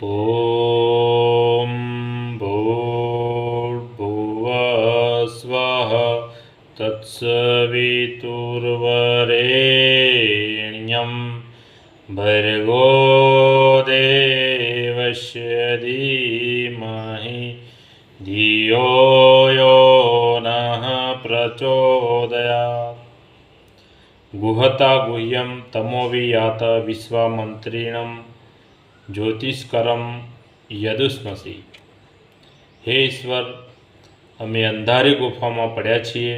ॐ भूर्भुवः स्वः तत्सवितुर्वरेण्यं भर्गो देवस्य धीमहि धियो यो नः प्रचोदयात्। गुहता गुह्यं तमोवियात विश्वामंत्रिणं ज्योतिष्करम યદુષ્મસી। હે ઈશ્વર, અમે અંધારી ગુફામાં પડ્યા છીએ।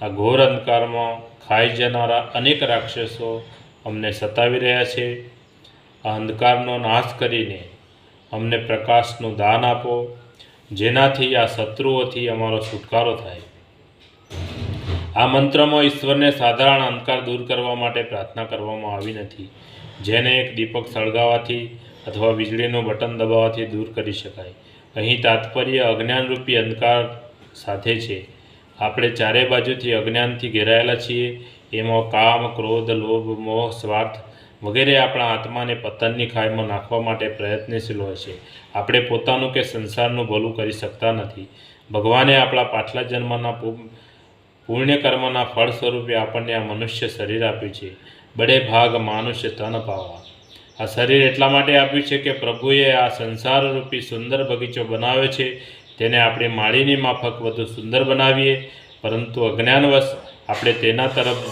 આ ઘોર અંધકારમાં ખાઈ જનારા અનેક રાક્ષસો અમને સતાવી રહ્યા છે। આ અંધકારનો નાશ કરીને અમને પ્રકાશનું દાન આપો, જેનાથી આ શત્રુઓથી અમારો છુટકારો થાય। આ મંત્રમાં ઈશ્વરને સાધારણ અંધકાર દૂર કરવા માટે પ્રાર્થના કરવામાં આવી નથી, જેને એક દીપક સળગાવવાથી અથવા વીજળીનું બટન દબાવવાથી દૂર કરી શકાય। અહીં તાત્પર્ય અજ્ઞાનરૂપી અંધકાર સાથે છે। આપણે ચારે બાજુથી અજ્ઞાનથી ઘેરાયેલા છીએ। એમાં કામ, ક્રોધ, લોભ, મોહ, સ્વાર્થ વગેરે આપણા આત્માને પતનની ખાઈમાં નાખવા માટે પ્રયત્નશીલ હોય છે। આપણે પોતાનું કે સંસારનું ભલું કરી શકતા નથી। ભગવાને આપણા પાછલા જન્મના પુણ્ય કર્મના ફળ સ્વરૂપે આપણને આ મનુષ્ય શરીર આપ્યું છે। બડે ભાગ માનુષ્ય તન પાવા। આ શરીર એટલા માટે આપ્યું છે કે પ્રભુએ આ સંસાર રૂપી સુંદર બગીચો બનાવ્યો છે, તેને આપણે માળીની માફક વધુ સુંદર બનાવીએ, પરંતુ અજ્ઞાનવશ આપણે તેના તરફ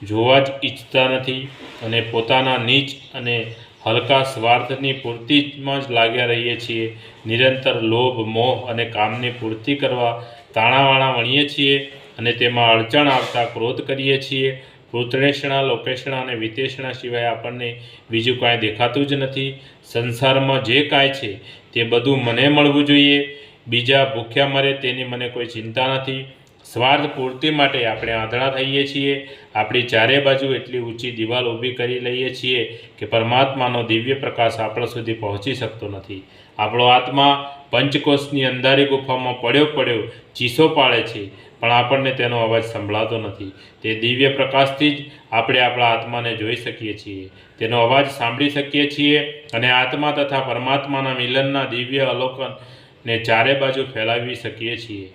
જોવા જ ઈચ્છતા નથી અને પોતાના નીચ અને હલકા સ્વાર્થની પૂર્તિમાં જ લાગ્યા રહીએ છીએ। નિરંતર લોભ, મોહ અને કામની પૂર્તિ કરવા તાણાવાણા વણીએ છીએ અને તેમાં અડચણ આવતા ક્રોધ કરીએ છીએ। પુત્રેષણા, લોકેષણા અને વિતેષણા સિવાય આપણને બીજું કાંઈ દેખાતું જ નથી। સંસારમાં જે કાંઈ છે તે બધું મને મળવું જોઈએ, બીજા ભૂખ્યા મરે તેની મને કોઈ ચિંતા નથી। સ્વાર્થ પૂર્તિ માટે આપણે આંધળા થઈએ છીએ। આપણી ચારે બાજુ એટલી ઊંચી દિવાલ ઊભી કરી લઈએ છીએ કે પરમાત્માનો દિવ્ય પ્રકાશ આપણા સુધી પહોંચી શકતો નથી। આપણો આત્મા પંચકોશની અંધારી ગુફામાં પડ્યો ચીસો પાડે છે, પણ આપણને તેનો અવાજ સંભળાતો નથી। તે દિવ્ય પ્રકાશથી જ આપણે આપણા આત્માને જોઈ શકીએ છીએ, તેનો અવાજ સાંભળી શકીએ છીએ અને આત્મા તથા પરમાત્માના મિલનના દિવ્ય અવલોકનને ચારે બાજુ ફેલાવી શકીએ છીએ।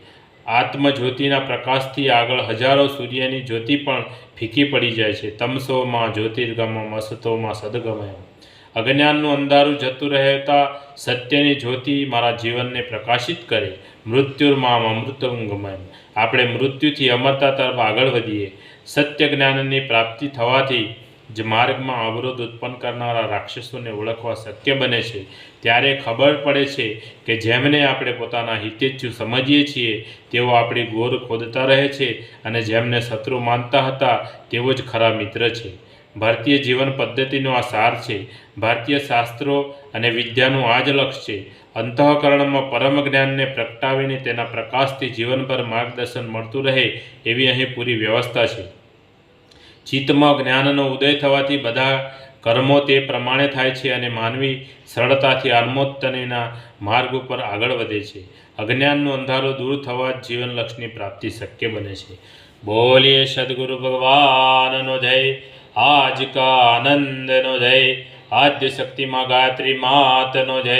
આત્મજ્યોતિના પ્રકાશથી આગળ હજારો સૂર્યની જ્યોતિ પણ ફીકી પડી જાય છે। તમસોમાં જ્યોતિર્ગમમ અસતોમાં સદગમય। અજ્ઞાનનું અંધારું જતું રહેતા સત્યની જ્યોતિ મારા જીવનને પ્રકાશિત કરે। મૃત્યુર્મામ અમૃતંગમય। આપણે મૃત્યુથી અમરતા તરફ આગળ વધીએ। સત્ય જ્ઞાનની પ્રાપ્તિ થવાથી જ માર્ગમાં અવરોધ ઉત્પન્ન કરનારા રાક્ષસોને ઓળખવા શક્ય બને છે। ત્યારે ખબર પડે છે કે જેમને આપણે પોતાના હિતેચ્છુ સમજીએ છીએ તેઓ આપણી ગોર ખોદતા રહે છે અને જેમને શત્રુ માનતા હતા તેઓ જ ખરા મિત્ર છે। ભારતીય જીવન પદ્ધતિનો આ સાર છે। ભારતીય શાસ્ત્રો અને વિદ્યાનું આ જ લક્ષ્ય છે। અંતઃકરણમાં પરમ જ્ઞાનને પ્રગટાવીને તેના પ્રકાશથી જીવનભર માર્ગદર્શન મળતું રહે એવી અહીં પૂરી વ્યવસ્થા છે। ચિત્તમાં જ્ઞાનનો ઉદય થવાથી બધા કર્મો તે પ્રમાણે થાય છે અને માનવી સરળતાથી આત્મોન્નતિના માર્ગ ઉપર આગળ વધે છે। અજ્ઞાનનું અંધારું દૂર થવા જ જીવન લક્ષ્યની પ્રાપ્તિ શક્ય બને છે। બોલીએ સદગુરુ ભગવાનનો જય। આજ કા આનંદનો જય। આદ્ય શક્તિમાં ગાયત્રી માતનો જય।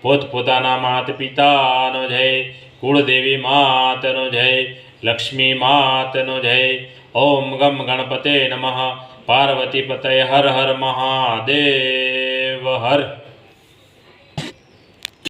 પોતપોતાના માત પિતાનો જય। કુળદેવી માતનો જય। લક્ષ્મી માતનો જય। ઓમ ગમ ગણપતે નમઃ। પાર્વતી પતય હર હર મહાદેવ હર।